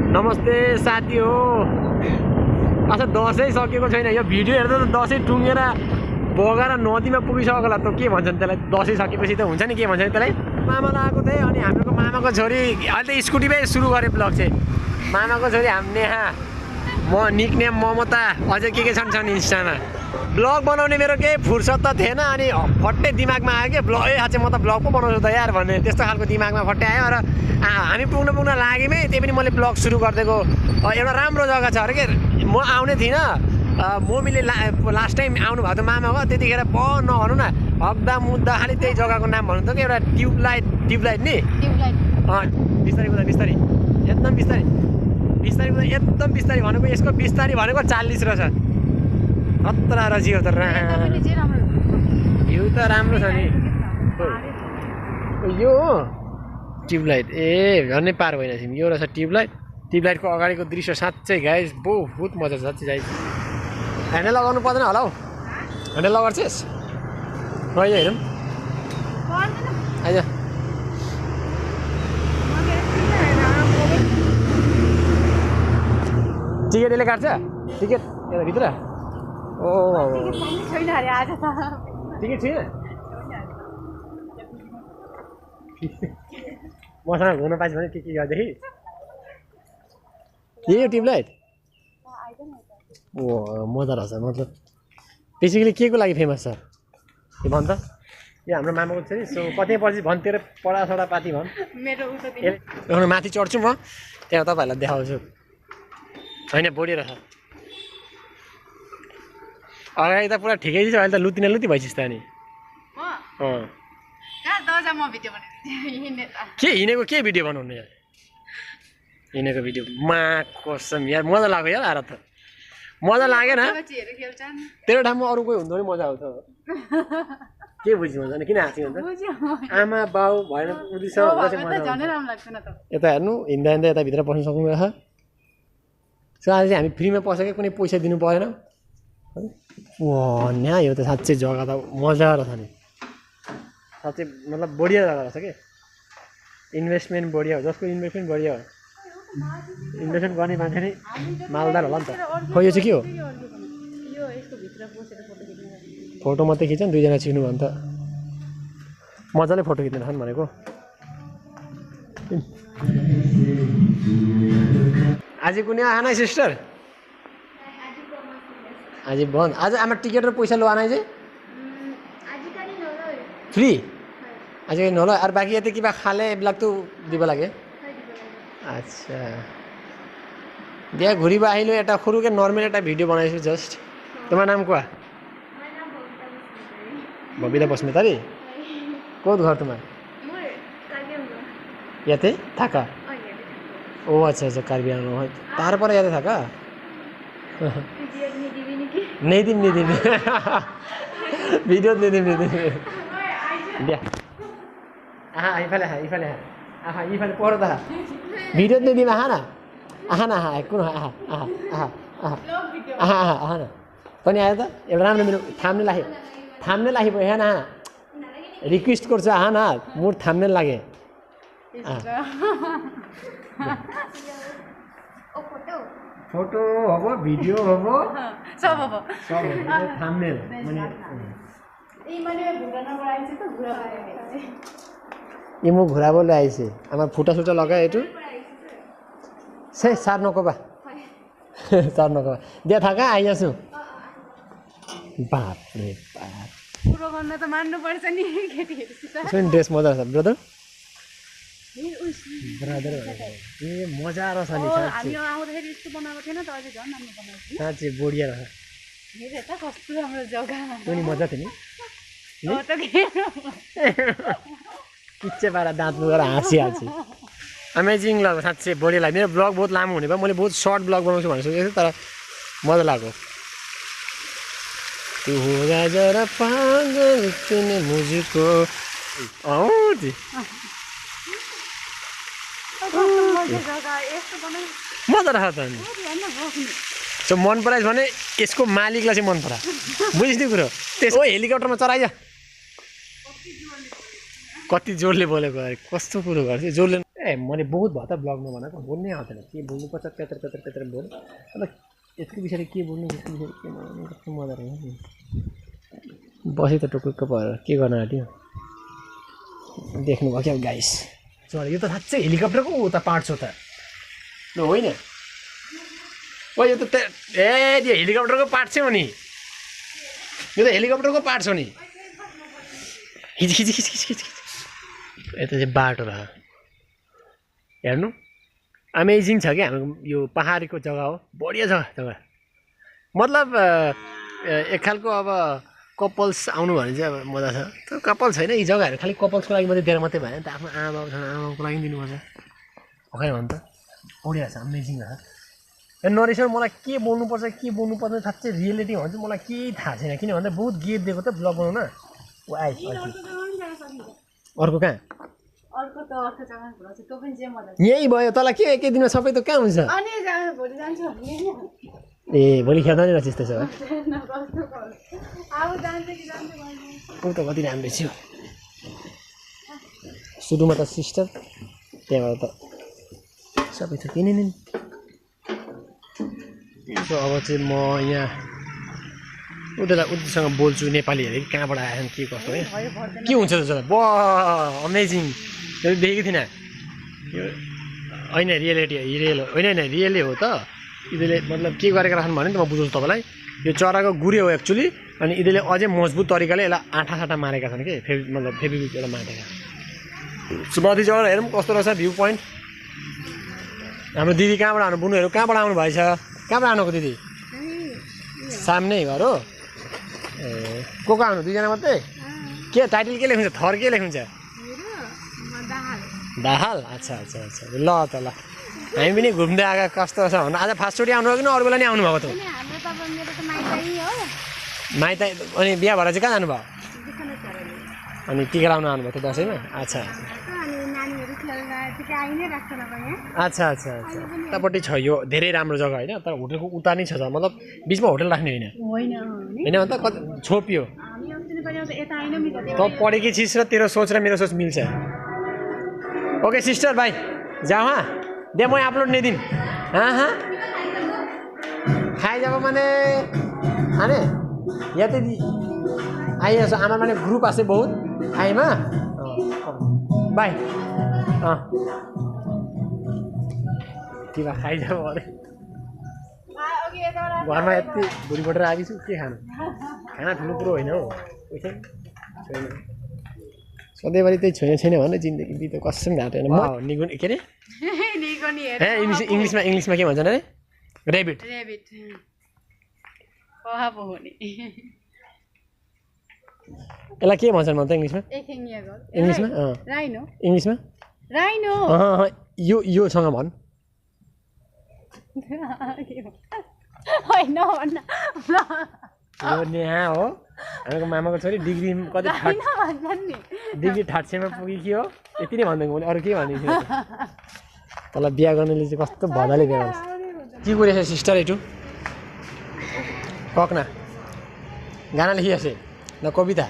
नमस्ते साथी हो। अच्छा दसैँ सकेको छैन, यो भिडियो हेर्दा त दसैँ टुङ्गेर बगेर नदीमा पुगिसक्यो होला। त के भन्छन् त्यसलाई? दसैँ सकेपछि त हुन्छ नि, के भन्छ त्यसलाई? मामालाई आएको थिएँ अनि हाम्रो मामाको छोरी अहिले त स्कुटीमै सुरु गरेँ ब्लग चाहिँ। मामाको छोरी हामी नेहा, म निकनेम ममता, अझै के छन् इन्स्टामा। ब्लग बनाउने मेरो केही फुर्सद त थिएन अनि फट्टै दिमागमा आयो कि ब्लग चाहिँ म त ब्लग पो बनाउँछु त यार भन्ने त्यस्तो खालको दिमागमा फट्टै आयो। र हामी पुग्न लागेमै त्यही पनि मैले ब्लग सुरु गरिदिएको। एउटा राम्रो जग्गा छ अरे के, म आउने थिइनँ। मम्मीले लास्ट टाइम आउनु भएको थियो मामा हो, त्यतिखेर नभनौँ न हग्दा मुद्दा खालि त्यही जग्गाको नाम भन्नु त कि एउटा ट्युबलाइट नि बिस्तारै कुदा बिस्तारै एकदम बिस्तारै एकदम बिस्तारै भनेको यसको बिस्तारै भनेको 40 रहेछ। खतरा र जियो त भ्यू त राम्रो छ नि। यो ट्युबलाइट झन्नै पार भएन थियौँ। यो रहेछ ट्युबलाइटको अगाडिको दृश्य साँच्चै गाइस बहुत मजा छ साँच्चै गाइस। ह्यान्डल लगाउनु पर्दैन होला हौ, ह्यान्डल लगाउँछस् र यो हेरौँ आइज। टिकट यसले काट्छ? टिकट यता भित्र? ओ टिकट छैन? मसँग घुम्न पाइस् भने के गर्देखि यही हो ट्युबलाइट। ओ मजा रहेछ। मतलब बेसिकली के को लागि फेमस छ यो भन् त? यो हाम्रो मामाको छ नि। सो कतै पछि भन् तेरो पढाछडा पाती भन्। मेरो माथि चढ्छु म, त्यहाँ तपाईँहरूलाई देखाउँछु। होइन बढी रहेछ अगाडि त पुरा ठिकै छ, अहिले त लुती भइस् त नि। के हिँडेको के भिडियो बनाउनु यार? हिँडेको भिडियो मा कसम यार मजा लाग्यो यार। आएर त मजा लागेन तेरो ठाउँमा अरू कोही हुँदो नि मजा आउँछ। के बुझ्नु हुन्छ किन हाँस्यो अन्त? आमा बाउ भएन यता हेर्नु हिँड्दा यता भित्र पस्न सक्नु रहेछ। सो आज चाहिँ हामी फ्रीमा पसेको, कुनै पैसा दिनु परेन। न्या यो त साँच्चै जग्गा त मजा रहेछ नि साँच्चै। मतलब बढिया जग्गा रहेछ कि, इन्भेस्टमेन्ट बढिया हो। जसको इन्भेस्टमेन्ट बढिया हो, इन्भेस्टमेन्ट गर्ने मान्छे नै मालदार होला नि त। खै यो चाहिँ के हो? फोटो मात्रै खिच्छ नि, दुईजना छिर्नु भयो भने त मजाले फोटो खिच्नु छन् भनेको। आज कुनै आएन सिस्टर? आज बन्द। आज आमा टिकट र पैसा लो आना चाहिँ फ्री आज नल। और बाकी ইয়াতে কিবা খালে এইবিলাকতো দিব লাগে? আচ্ছা দিয়া ঘুরিব আহিলো। এটা সৰুকে নৰ্মেল এটা ভিডিঅ' বনাইছো জাস্ট। তোমাৰ নাম কোৱা? ববিতা বসুমতাৰী। ক'ত ঘৰ তোমাৰ? ইয়াতে থাকা? ও আচ্ছা আচ্ছা কাৰ্বি আংলং হয়। তাৰ পৰা ইয়াতে থাকা? নিদিম ভিডিঅ'ত নিদিম দিয়া। আহা ইফালে আহা ইফালে পৰত আহা। ভিডিঅ'ত নিদিম আহা না একো নহয়। আহা न पनि आयो त एउटा राम्रो मेरो थाम्नेल आयो यहाँ न रिक्वेस्ट गर्छु आहा न मोर थाम्नेल लागे। फोटो हबो भिडियो हबो सब हबो थाम्नेल ये मो घुरा बोले आइसे आमार फुटा सुटा लगाए एटु से सार नकबा सार नकबा दिया थाका आइयाछु। बाप रे बाप पुरो गर्न त मान्नु पर्छ नि केटीहरु। सुन ड्रेस मजा छ ब्रदर ए मजा रहेछ नि साच्चै। हामी आउँदाखेरि यस्तो बनाएको थिएन त, अहिले झन् राम्रो बनाएको छ साच्चै बढिया रहेछ। हेरे त कस्तो राम्रो जग्गा पनि मजा थियो नि। हो त के किच्चे पारा दाँत मुगेर हाँसी अमेजिङ लाग्यो साच्चै बढिया लाग्यो। मेरो ब्लग बहुत लामो हुने भयो, मैले बहुत सर्ट ब्लग बनाउँछु भनेर सोचेको थिएँ तर मजा लाग्यो। तू होगा जरा पागल तूने मुझको मजा रहेछ त नि। सो मन पराइस् भने यसको मालिकलाई चाहिँ मन परा बुझिस् नि कुरो। त्यसो हेलिकप्टरमा चढाइज कति जोडले बोलेको अरे कस्तो कुरो गर्छ जोडले ए मैले बहुत भयो त ब्लगमा भनेको बोल्नै आउँदैन के बोल्नुपर्छ त्यत्र बोल अन्त यसको विषयले के बोल्नु यसको विषयले के बोल्नु कस्तो मजा रहेछ नि बसे त टुक्क भएर के गर्न आँट्यो देख्नुभयो क्या गाइस चल यो त साँच्चै हेलिकप्टरको उता पार्ट हो त ल होइन ओ यो त ए यो हेलिकप्टरको पार्ट चाहिँ हो नि यो त हेलिकप्टरको पार्ट हो नि खिच खिच खिच खिच खिच यता चाहिँ बाटो रह हेर्नु अमेजिङ छ क्या हाम्रो यो पहाडीको जग्गा हो बढिया जग्गा मतलब एक खालको अब कपल्स आउनु भने चाहिँ अब मजा छ तर कपल छैन यी जग्गाहरू खालि कपल्सको लागि मात्रै दिएर मात्रै भएन त आफ्नो आमाको लागि दिनुपर्छ ओके भन् त बढिया छ अमेजिङ छ नरेश्वर मलाई के बोल्नुपर्छ के बोल्नुपर्छ साँच्चै रियलिटी भन्छ मलाई केही थाहा छैन किन भन्दा बहुत गेप दिएको त ब्लग बनाउन ऊ आइस अर्को कहाँ यही भयो तँलाई के एकै दिनमा सबै त कहाँ हुन्छ ए भोलि खेल्दा नि रहेछ त्यसो भए ऊ त कति राम्रो थियो सुरुमा त सिस्टर त्यहाँबाट त सबै छ किन नि अब चाहिँ म यहाँ उनीसँग बोल्छु नेपालीहरू कहाँबाट आएछन् के कस्तो है के हुन्छ त्यसो ब अमेजिङ त्यो देखेको थिइनँ होइन रियलिटी रियल होइन रियलै हो त यिनीहरूले मतलब के गरेको राख्नु भने त म बुझाउँछु तपाईँलाई यो चराको गुरे हो एक्चुअली अनि यिनीहरूले अझै मजबुत तरिकाले यसलाई आँटा मारेका छन् कि मतलब फेभिक्विक एउटा मारेका सुमाथि चढेर हेरौँ कस्तो रहेछ भ्यू पोइन्ट हाम्रो दिदी कहाँबाट आउनु बुनुहरू कहाँबाट आउनु भएछ कहाँबाट आउनुको दिदी सामने घर हो ए को आउनु दुईजना मात्रै के टाइटल के लेखिन्छ थर के लेखिन्छ दाहाल अच्छा अच्छा अच्छा ल त ल हामी पनि घुम्दै आएको कस्तो छ भन्नु आज फास्टचोटि आउनुभयो कि अरू बेला नि आउनुभएको त माइत अनि बिहा भएर चाहिँ कहाँ जानुभयो अनि टिका लाउनु आउनुभयो त दसैँमा अच्छा अच्छा अच्छा अच्छा उतापट्टि छ यो धेरै राम्रो जग्गा होइन तर होटलको उता नै छ मतलब बिचमा होटल राख्ने होइन होइन भने त कति छोपियो त पढेकी चिज र तेरो सोच र मेरो सोच मिल्छ ओके सिस्टर भाइ जाओ हाँ दे मैं अपलोड नहीं दिन हाँ हाँ खाई যাব মানে আনে ইয়াতে আই আছে আমার মানে গ্রুপ আছে বহুত আইমা বাই किन खाइ যাব अरे घरमा यति भुँडी बटेर आएको छु के खानु खाना ठुलो कुरो होइन हौ पैसा छैन सधैँभरि त्यही छैन भने जिन्दगी बित्यो कसम घाटेन म निगुन के अरे ए इङ्ग्लिसमा के भन्छन् अरे रेबिट यसलाई के भन्छन् भन्छ इङ्ग्लिसमा इङ्ग्लिसमा योसँग भन् यो नेहा हो हाम्रो मामाको छोरी डिग्री कति डिग्री 86 मा पुगेकी हो यति नै भन्दै मैले अरू के भन्दै थिएँ तँलाई बिहा गर्नेले चाहिँ कस्तो भदाले बिहा गर्छ के गरेछ सिस्टर एटु कक्ना गाना लेखिआसे न कविता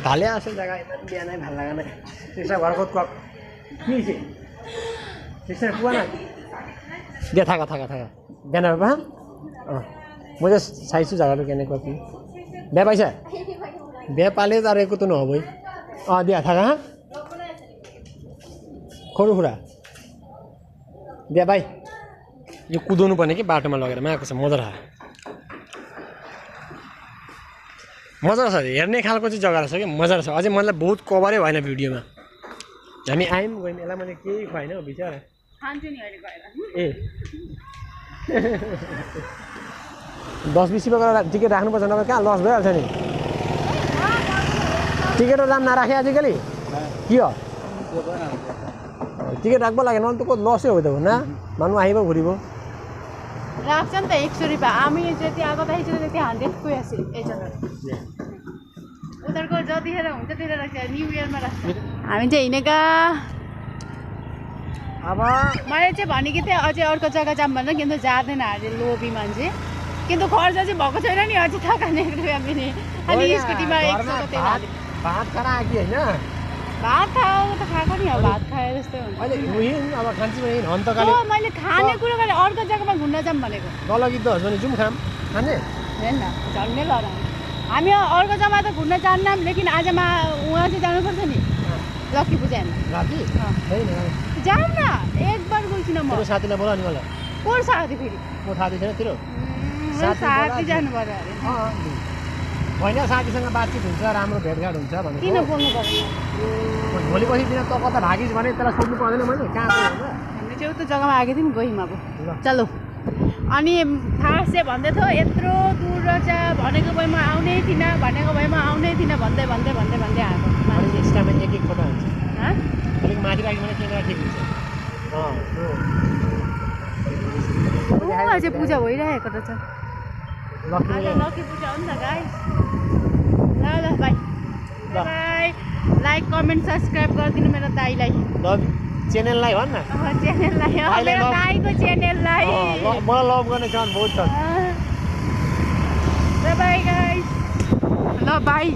भाले आसे जग्गा बिहानै ভাল লাগা নাই सिस्टर घरको कक के छ सिस्टर कुवाना दे थाका बिहान बाबा म चाहिँ साइसु जग्गाको केने कपी बिहा पाइसा बिहा पाले तर एको त नहोबै दिया थाका खोरु खुरा बिहा भाइ यो कुदाउनु पर्ने कि बाटोमा लगेर माएको छ मजा रहेछ हेर्ने खालको चाहिँ जग्गा रहेछ कि मजा रहेछ अझै मलाई बहुत कभरै भएन भिडियोमा हामी आयौँ गयौँ यसलाई मैले केही खुवाइन हो बिचरा खान्छु नि अहिले गएर ए 10-20 रुपियाँ गरेर टिकट राख्नुपर्छ नभए कहाँ लस भइहाल्छ नि टिकटको दाम नराखे आजकल के हो टिकट राख्नु लागेन भने त को लसै हो त हुन मान्नु आइबो घुरिबो राख्छ नि त 100 रुपियाँ हामी जति आएको त हिजो त्यति 100 को आसे एजन उधरको जतिखेर हुन्छ त्यतिखेर राख्छ न्यू इयरमा राख्छ हामी चाहिँ हिनेका अब मैले चाहिँ भनेको थिएँ अझै अर्को जग्गा जाम भनेर किन्तु जाँदैन अरे लोभी मान्छे किन्तु खर्च चाहिँ भएको छैन नि अझै थकाने रुपियाँ पनि खालि स्कुटीमा एक घरमा सौ भात खाएर आएकी होइन भात खाएको त खाएको नि अब भात खाए जस्तै हुन्छ अहिले उहीँ अब खान्छु भने हन्तकाले मैले खाने कुरा गरेँ अर्को जग्गामा घुम्न जाऊँ भनेको नलगी त भने जाउँ खाम खाने हेर न झन्डै लडाउँ हामी अर्को जग्गा त घुम्न जान्नौँ लेकिन आजमा उहाँ चाहिँ जानुपर्छ नि लक्की पूजा हेर्न राति छैन जाऊँ न एक बार गइकिन म तेरो साथीलाई बोला नि मलाई को साथी फेरि म थाहा छैन तेरो साथी जानु पर्यो अरे होइन साथीसँग बातचित हुन्छ राम्रो भेटघाट हुन्छ भने किन बोल्नु पर्यो भोलि पर्सि दिन त कता भागिस् भने त्यसलाई सोध्नु पर्दैन मैले कहाँ गयो हामी चाहिँ उता जग्गामा आएको थियौँ गयौँ अब चलो अनि खास चाहिँ भन्दै थियो यत्रो दूर रहेछ भनेको भएमा आउनै थिइनँ भनेको भएमा आउनै थिइनँ भन्दै भन्दै भन्दै भन्दै आएको अनि इन्स्टामा एक एक फोटो हुन्छ हँ अलिक माथि राख्यो भने क्यामेरा ठिक हुन्छ अझै पूजा भइरहेको त छ आज लक्की पूजा हो नि त गाइस ल ल by by like comment subscribe गरिदिनु मेरो दाइलाई च्यानललाई भन् न च्यानललाई मेरो दाइको च्यानललाई मलाई लभ गर्ने चाहन बहुत छ ल बाई गाइस ल बाई